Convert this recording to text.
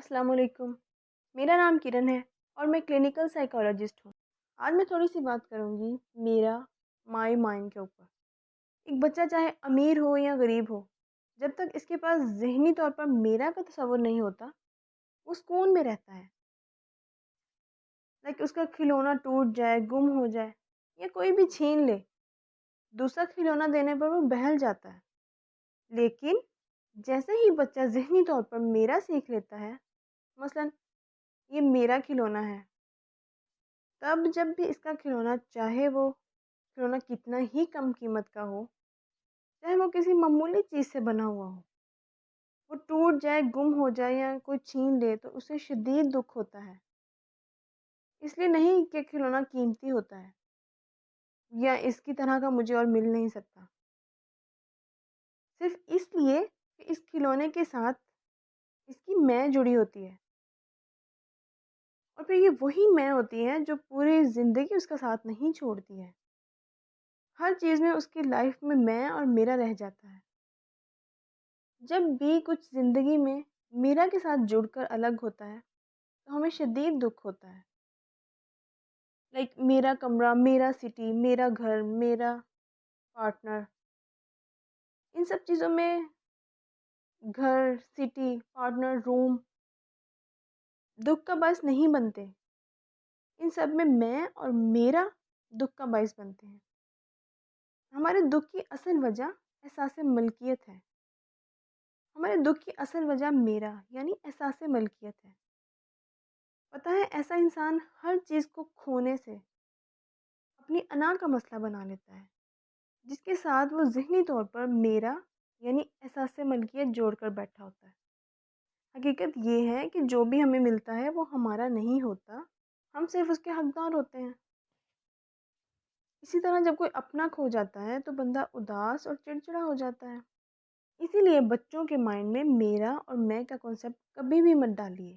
السلام علیکم۔ میرا نام کرن ہے اور میں کلینکل سائیکالوجسٹ ہوں۔ آج میں تھوڑی سی بات کروں گی میرا مائی مائنڈ کے اوپر۔ ایک بچہ چاہے امیر ہو یا غریب ہو، جب تک اس کے پاس ذہنی طور پر میرا کا تصور نہیں ہوتا، وہ سکون میں رہتا ہے۔ اس کا کھلونا ٹوٹ جائے، گم ہو جائے یا کوئی بھی چھین لے، دوسرا کھلونا دینے پر وہ بہل جاتا ہے۔ لیکن جیسے ہی بچہ ذہنی طور پر میرا سیکھ لیتا ہے، مثلاً یہ میرا کھلونا ہے، تب جب بھی اس کا کھلونا، چاہے وہ کھلونا کتنا ہی کم قیمت کا ہو، چاہے وہ کسی معمولی چیز سے بنا ہوا ہو، وہ ٹوٹ جائے، گم ہو جائے یا کوئی چھین لے تو اسے شدید دکھ ہوتا ہے۔ اس لیے نہیں کہ کھلونا قیمتی ہوتا ہے یا اس کی طرح کا مجھے اور مل نہیں سکتا، صرف اس لیے کہ اس کھلونے کے ساتھ اس کی میں جڑی ہوتی ہے، اور پھر یہ وہی میں ہوتی ہے جو پوری زندگی اس کا ساتھ نہیں چھوڑتی ہے۔ ہر چیز میں اس کی لائف میں اور میرا رہ جاتا ہے۔ جب بھی کچھ زندگی میں میرا کے ساتھ جڑ کر الگ ہوتا ہے تو ہمیں شدید دکھ ہوتا ہے۔ میرا کمرہ، میرا سٹی، میرا گھر، میرا پارٹنر، ان سب چیزوں میں گھر، سٹی، پارٹنر، روم دکھ کا باعث نہیں بنتے۔ ان سب میں اور میرا دکھ کا باعث بنتے ہیں۔ ہمارے دکھ کی اصل وجہ احساس ملکیت ہے۔ ہمارے دکھ کی اصل وجہ میرا یعنی احساس ملکیت ہے۔ پتہ ہے، ایسا انسان ہر چیز کو کھونے سے اپنی انا کا مسئلہ بنا لیتا ہے، جس کے ساتھ وہ ذہنی طور پر میرا یعنی احساس ملکیت جوڑ کر بیٹھا ہوتا ہے۔ حقیقت یہ ہے کہ جو بھی ہمیں ملتا ہے وہ ہمارا نہیں ہوتا، ہم صرف اس کے حقدار ہوتے ہیں۔ اسی طرح جب کوئی اپنا کھو جاتا ہے تو بندہ اداس اور چڑچڑا ہو جاتا ہے۔ اسی لیے بچوں کے مائنڈ میں میرا اور میں کا کانسیپٹ کبھی بھی مت ڈالیے۔